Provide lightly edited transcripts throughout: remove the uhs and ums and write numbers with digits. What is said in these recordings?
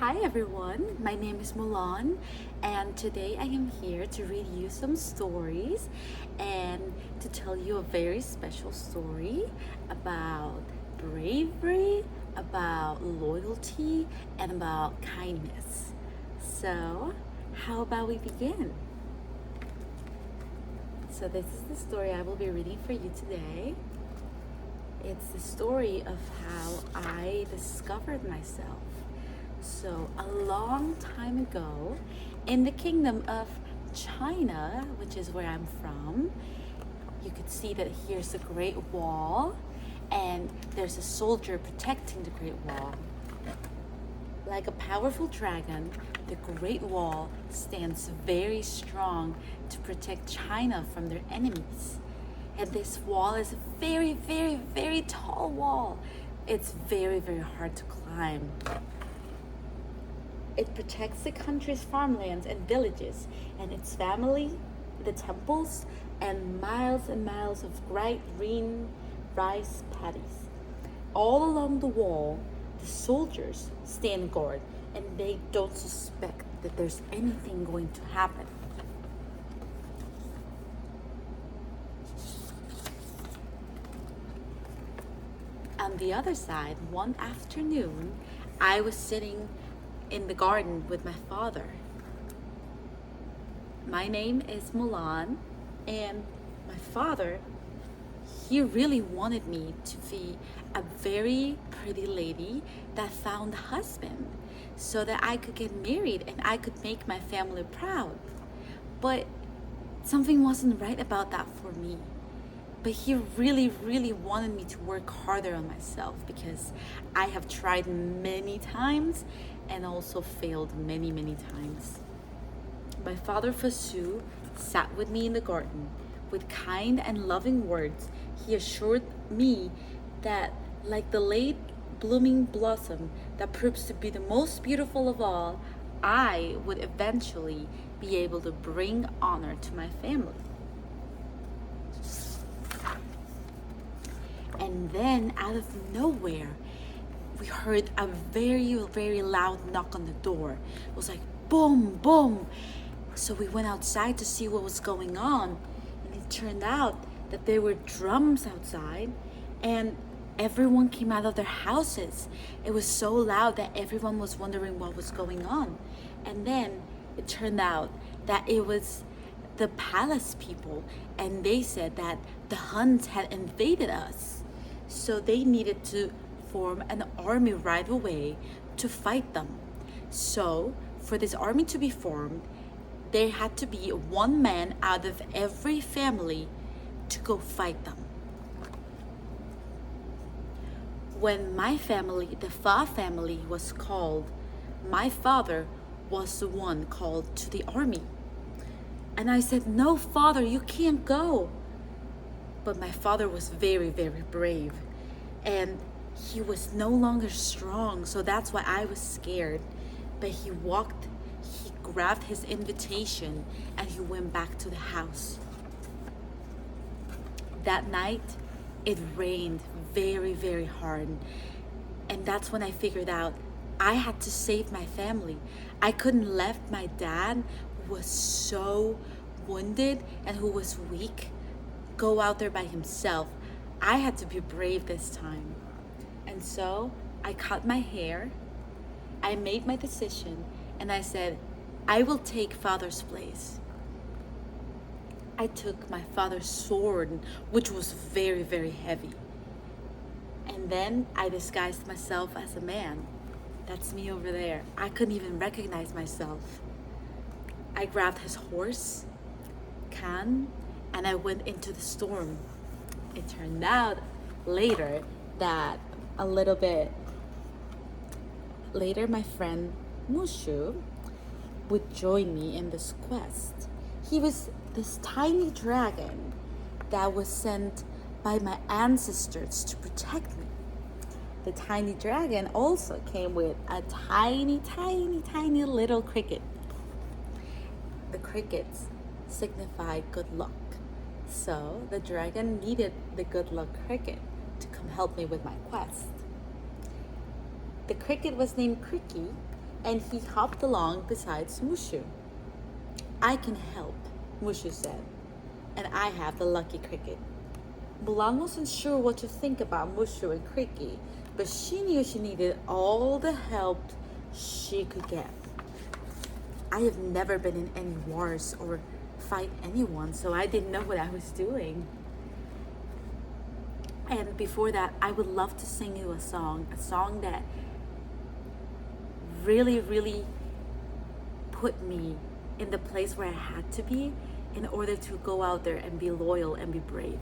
Hi everyone, my name is Mulan, and today I am here to read you some stories and to tell you a very special story about bravery, about loyalty, and about kindness. So, how about we begin? So, this is the story I will be reading for you today. It's the story of how I discovered myself. So, a long time ago, in the kingdom of China, which is where I'm from, you could see that here's the Great Wall, and there's a soldier protecting the Great Wall. Like a powerful dragon, the Great Wall stands very strong to protect China from their enemies. And this wall is a very, very, very tall wall. It's very, very hard to climb. It protects the country's farmlands and villages and its family, the temples, and miles of bright green rice paddies. All along the wall, the soldiers stand guard, and they don't suspect that there's anything going to happen. On the other side, one afternoon, I was sitting in the garden with my father. My name is Mulan, and my father, he really wanted me to be a very pretty lady that found a husband so that I could get married and I could make my family proud. But something wasn't right about that for me. But he really wanted me to work harder on myself because I have tried many times and also failed many times. My father Fasu sat with me in the garden. With kind and loving words, he assured me that, like the late blooming blossom that proves to be the most beautiful of all, I would eventually be able to bring honor to my family. And then, out of nowhere, we heard a very loud knock on the door. It was like boom, boom. So we went outside to see what was going on. And it turned out that there were drums outside and everyone came out of their houses. It was so loud that everyone was wondering what was going on. And then it turned out that it was the palace people, and they said that the Huns had invaded us. So they needed to form an army right away to fight them. So for this army to be formed, there had to be one man out of every family to go fight them. When my family, the Fa family, was called, my father was the one called to the army. And I said, "No, father, you can't go." But my father was very brave, and he was no longer strong, so that's why I was scared. But he grabbed his invitation, and he went back to the house. That night, it rained very hard, and that's when I figured out I had to save my family. I couldn't let my dad, who was so wounded and who was weak, go out there by himself. I had to be brave this time. And so I cut my hair, I made my decision, and I said, I will take father's place. I took my father's sword, which was very heavy. And then I disguised myself as a man. That's me over there. I couldn't even recognize myself. I grabbed his horse, Khan, and I went into the storm. It turned out later that a little bit later, my friend Mushu would join me in this quest. He was this tiny dragon that was sent by my ancestors to protect me. The tiny dragon also came with a tiny little cricket. The crickets signify good luck. So the dragon needed the good luck cricket to come help me with my quest. The cricket was named Cricky and he hopped along beside Mushu. I can help, Mushu said, and I have the lucky cricket. Mulan wasn't sure what to think about Mushu and Cricket, but she knew she needed all the help she could get. I have never been in any wars or fight anyone, so I didn't know what I was doing. And before that, I would love to sing you a song that really, really put me in the place where I had to be in order to go out there and be loyal and be brave.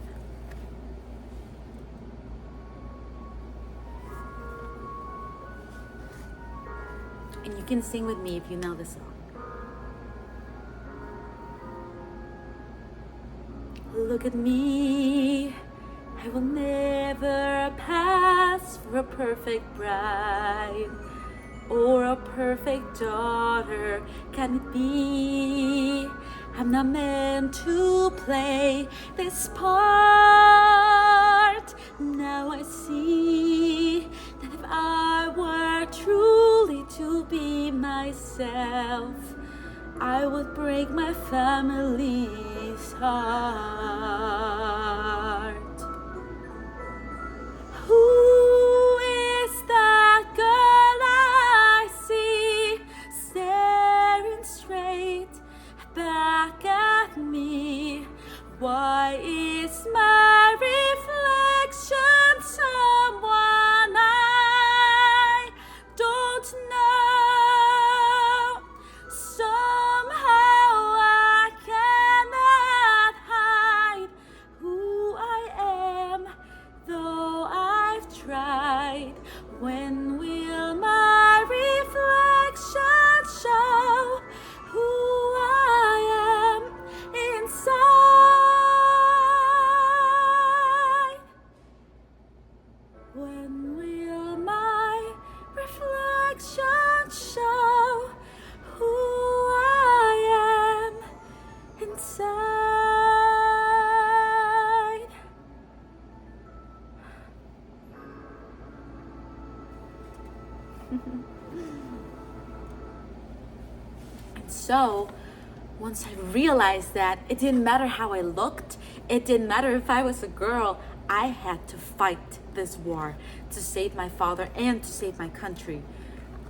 And you can sing with me if you know the song. Look at me, I will never pass for a perfect bride or a perfect daughter. Can it be? I'm not meant to play this part. Now I see that if I were truly to be myself, I would break my family's heart. Who is that girl I see staring straight back at me? Why is my reflection someone I don't know? Somehow I cannot hide who I am, though I've tried. When will my reflection show who I am inside? When will my reflection show who I am inside? And so, once I realized that it didn't matter how I looked, it didn't matter if I was a girl, I had to fight this war to save my father and to save my country.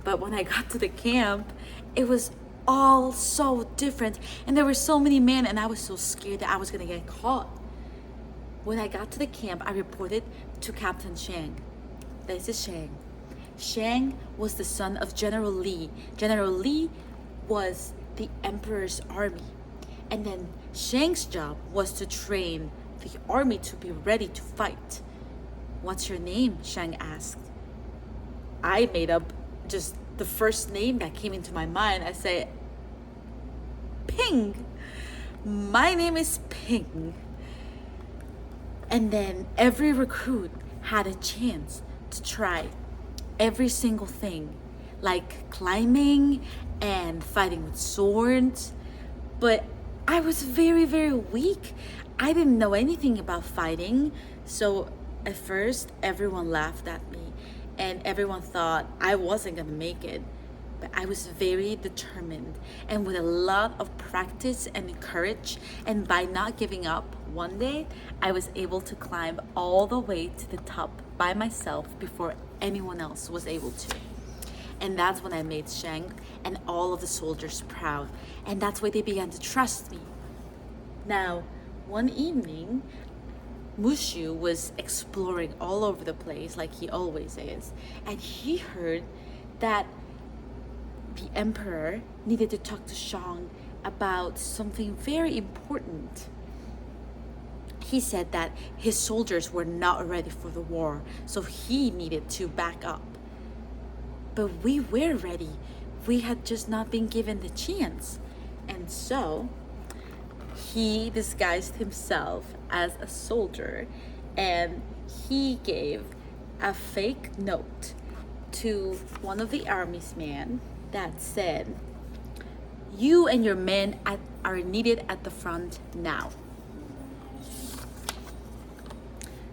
But when I got to the camp, it was all so different, and there were so many men, and I was so scared that I was gonna get caught. When I got to the camp, I reported to Captain Shang. This is Shang. Shang was the son of General Li. General Li was the emperor's army. And then Shang's job was to train the army to be ready to fight. What's your name? Shang asked. I made up just the first name that came into my mind. I said, Ping. My name is Ping. And then every recruit had a chance to try every single thing, like climbing and fighting with swords. But I was very, very weak. I didn't know anything about fighting. So at first, everyone laughed at me and everyone thought I wasn't gonna make it. But I was very determined, and with a lot of practice and courage, and by not giving up, one day I was able to climb all the way to the top by myself before anyone else was able to. And that's when I made Shang and all of the soldiers proud, and that's why they began to trust me. Now, one evening, Mushu was exploring all over the place like he always is, and he heard that the emperor needed to talk to Shang about something very important. He said that his soldiers were not ready for the war, so he needed to back up. But we were ready. We had just not been given the chance. And so he disguised himself as a soldier, and he gave a fake note to one of the army's men that said, "You and your men are needed at the front now."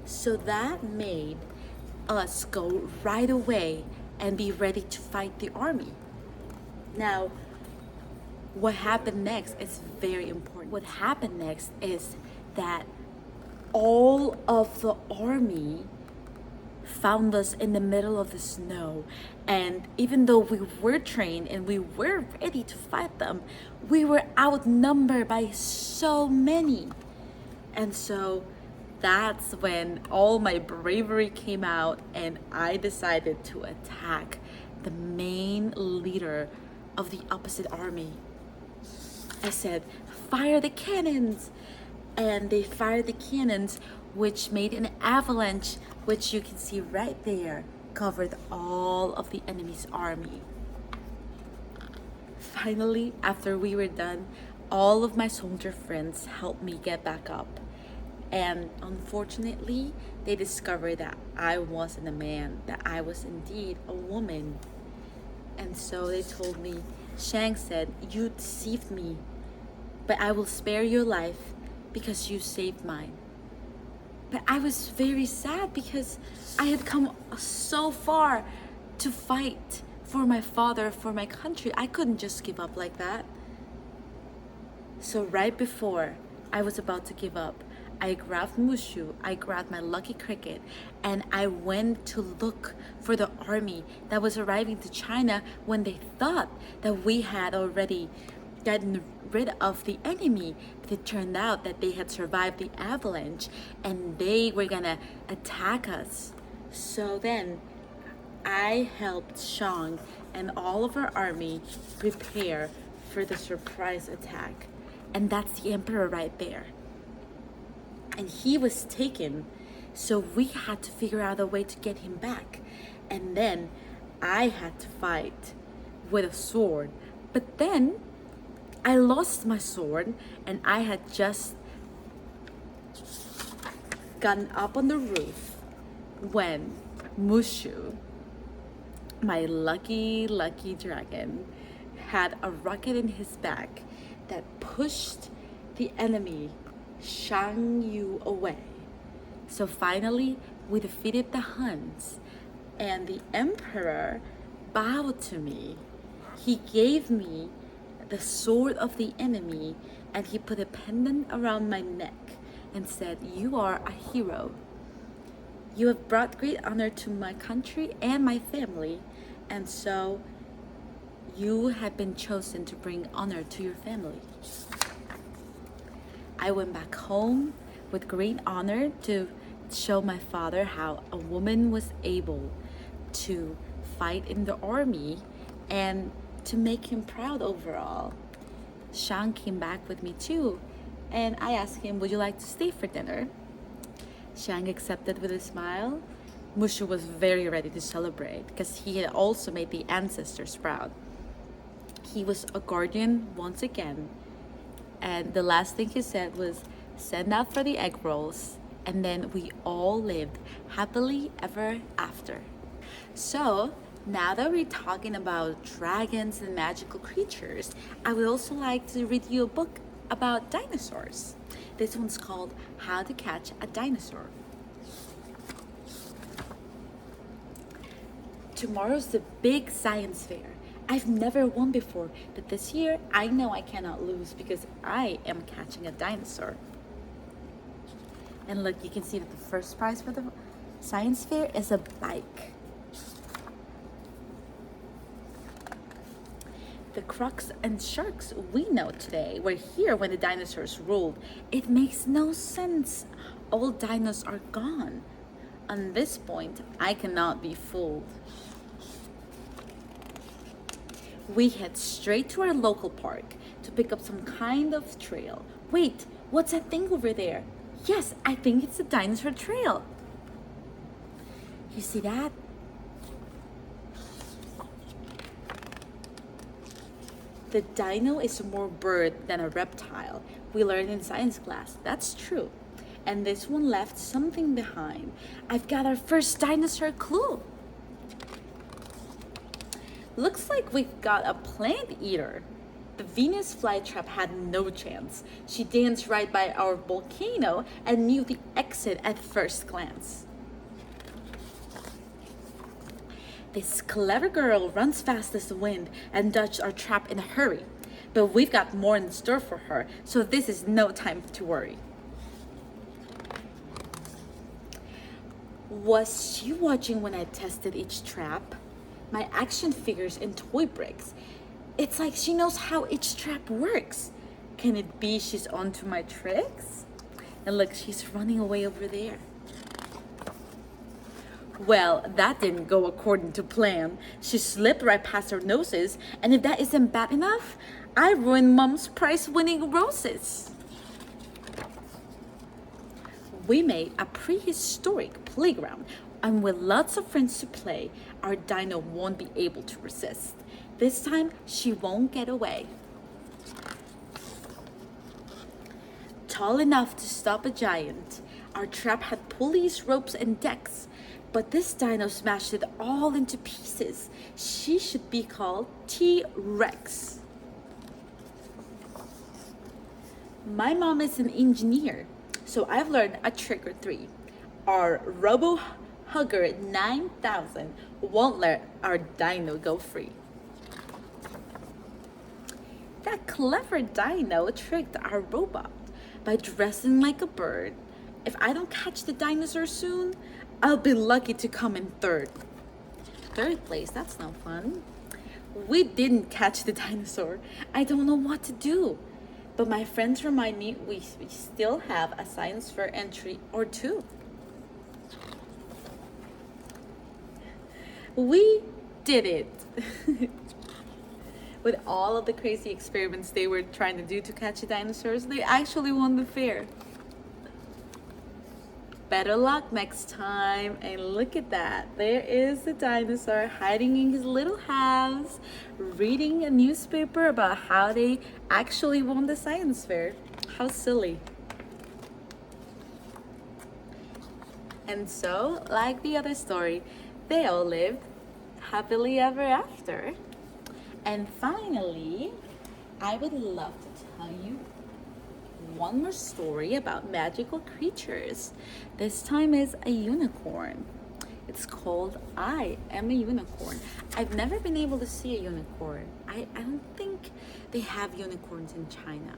So that made us go right away and be ready to fight the army. Now, what happened next is very important. What happened next is that all of the army found us in the middle of the snow. And even though we were trained and we were ready to fight them, we were outnumbered by so many. And so that's when all my bravery came out and I decided to attack the main leader of the opposite army. I said, fire the cannons! And they fired the cannons, which made an avalanche, which you can see right there, covered all of the enemy's army. Finally, after we were done, all of my soldier friends helped me get back up. And unfortunately, they discovered that I wasn't a man, that I was indeed a woman. And so they told me, Shang said, you deceived me, but I will spare your life because you saved mine. But I was very sad because I had come so far to fight for my father, for my country. I couldn't just give up like that. So right before I was about to give up, I grabbed Mushu, I grabbed my lucky cricket, and I went to look for the army that was arriving to China when they thought that we had already gotten rid of the enemy. But it turned out that they had survived the avalanche and they were gonna attack us. So then I helped Shang and all of our army prepare for the surprise attack. And that's the emperor right there. And he was taken, so we had to figure out a way to get him back. And then I had to fight with a sword. But then I lost my sword and I had just gotten up on the roof when Mushu, my lucky dragon, had a rocket in his back that pushed the enemy Shang Yu away. So finally we defeated the Huns and the emperor bowed to me. He gave me the sword of the enemy and he put a pendant around my neck and said, you are a hero. You have brought great honor to my country and my family, and so you have been chosen to bring honor to your family. I went back home with great honor to show my father how a woman was able to fight in the army and to make him proud overall. Shang came back with me too, and I asked him, would you like to stay for dinner? Shang accepted with a smile. Mushu was very ready to celebrate because he had also made the ancestors proud. He was a guardian once again, and the last thing he said was, send out for the egg rolls, and then we all lived happily ever after. So now that we're talking about dragons and magical creatures, I would also like to read you a book about dinosaurs. This one's called How to Catch a Dinosaur. Tomorrow's the big science fair. I've never won before, but this year I know I cannot lose because I am catching a dinosaur. And look, you can see that the first prize for the science fair is a bike. The crocs and sharks we know today were here when the dinosaurs ruled. It makes no sense. All dinos are gone. On this point, I cannot be fooled. We head straight to our local park to pick up some kind of trail. Wait, what's that thing over there? Yes, I think it's a dinosaur trail. You see that? The dino is more bird than a reptile. We learned in science class. That's true. And this one left something behind. I've got our first dinosaur clue. Looks like we've got a plant eater. The Venus flytrap had no chance. She danced right by our volcano and knew the exit at first glance. This clever girl runs fast as the wind and dodges our trap in a hurry. But we've got more in store for her, so this is no time to worry. Was she watching when I tested each trap? My action figures and toy bricks. It's like she knows how each trap works. Can it be she's onto my tricks? And look, she's running away over there. Well, that didn't go according to plan. She slipped right past our noses, and if that isn't bad enough, I ruined Mom's prize-winning roses. We made a prehistoric playground, and with lots of friends to play, our dino won't be able to resist. This time, she won't get away. Tall enough to stop a giant, our trap had pulleys, ropes, and decks. But this dino smashed it all into pieces. She should be called T-Rex. My mom is an engineer, so I've learned a trick or three. Our Robo-Hugger 9000 won't let our dino go free. That clever dino tricked our robot by dressing like a bird. If I don't catch the dinosaur soon, I'll be lucky to come in third. Third place, that's no fun. We didn't catch the dinosaur. I don't know what to do. But my friends remind me we still have a science fair entry or two. We did it. With all of the crazy experiments they were trying to do to catch the dinosaurs, they actually won the fair. Better luck next time. And look at that. There is the dinosaur hiding in his little house, reading a newspaper about how they actually won the science fair. How silly. And so, like the other story, they all lived happily ever after. And finally, I would love to tell you one more story about magical creatures. This time is a unicorn. It's called I Am a Unicorn. I've never been able to see a unicorn. I don't think they have unicorns in China.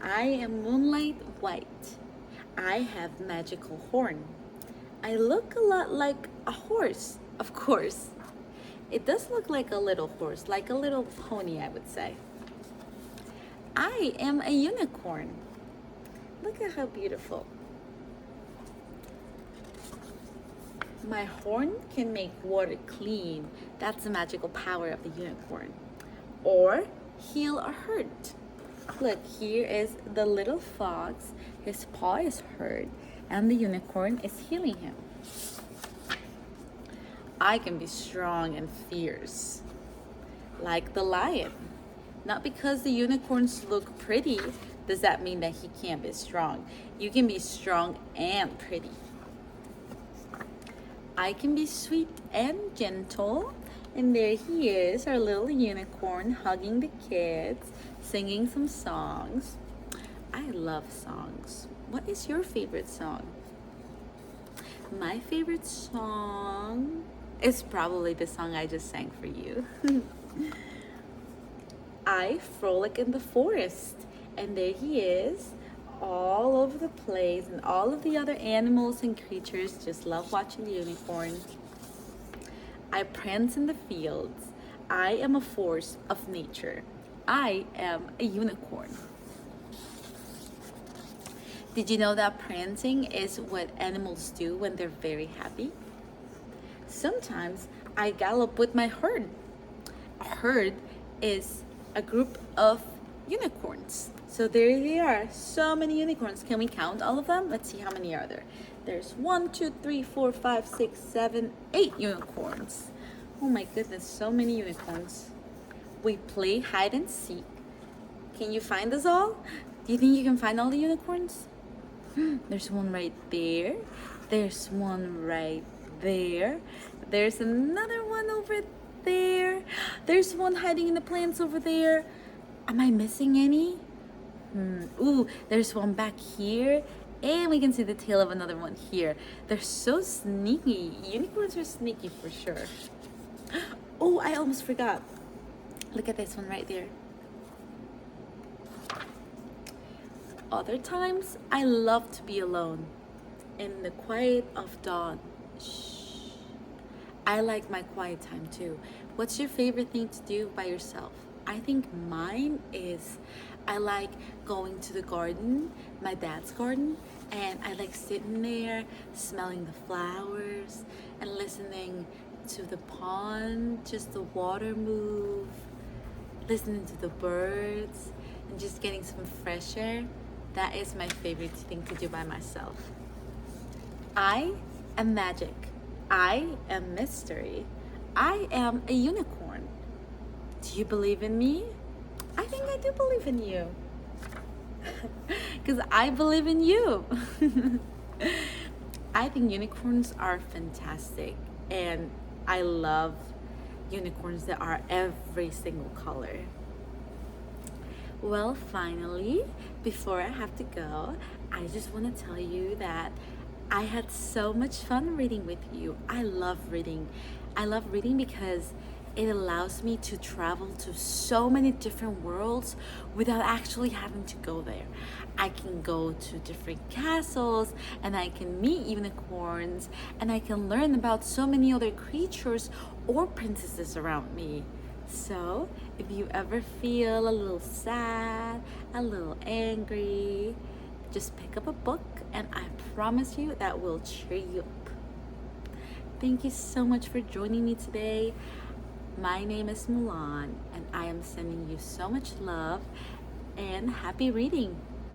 I am moonlight white. I have magical horn. I look a lot like a horse, of course. It does look like a little horse, like a little pony, I would say. I am a unicorn. Look at how beautiful. My horn can make water clean. That's the magical power of the unicorn. Or heal a hurt. Look, here is the little fox. His paw is hurt, and the unicorn is healing him. I can be strong and fierce, like the lion. Not because the unicorns look pretty, does that mean that he can't be strong. You can be strong and pretty. I can be sweet and gentle. And there he is, our little unicorn, hugging the kids, singing some songs. I love songs. What is your favorite song? My favorite song is probably the song I just sang for you. I frolic in the forest, and there he is, all over the place, and all of the other animals and creatures just love watching the unicorn. I prance in the fields. I am a force of nature. I am a unicorn. Did you know that prancing is what animals do when they're very happy? Sometimes I gallop with my herd. A herd is a group of unicorns. So there they are, so many unicorns. Can we count all of them? Let's see, how many are there. There's 1, 2, 3, 4, 5, 6, 7, 8 unicorns. Oh my goodness, so many unicorns. We play hide and seek. Can you find us all? Do you think you can find all the unicorns? There's one right there. There's one right there. There's another one over there. There's one hiding in the plants over there. Am I missing any? Ooh, there's one back here. And we can see the tail of another one here. They're so sneaky. Unicorns are sneaky for sure. Oh, I almost forgot. Look at this one right there. Other times, I love to be alone in the quiet of dawn. Shh. I like my quiet time too. What's your favorite thing to do by yourself? I think mine is I like going to the garden, my dad's garden, and I like sitting there, smelling the flowers, and listening to the pond, just the water move, listening to the birds, and just getting some fresh air. That is my favorite thing to do by myself. I am magic. I am mystery. I am a unicorn. Do you believe in me? I think I do believe in you. Because I believe in you. I think unicorns are fantastic. And I love unicorns that are every single color. Well, finally, before I have to go, I just want to tell you that I had so much fun reading with you. I love reading. I love reading because it allows me to travel to so many different worlds without actually having to go there. I can go to different castles and I can meet unicorns and I can learn about so many other creatures or princesses around me. So, if you ever feel a little sad, a little angry, just pick up a book and I promise you that will cheer you up. Thank you so much for joining me today. My name is Mulan and I am sending you so much love and happy reading.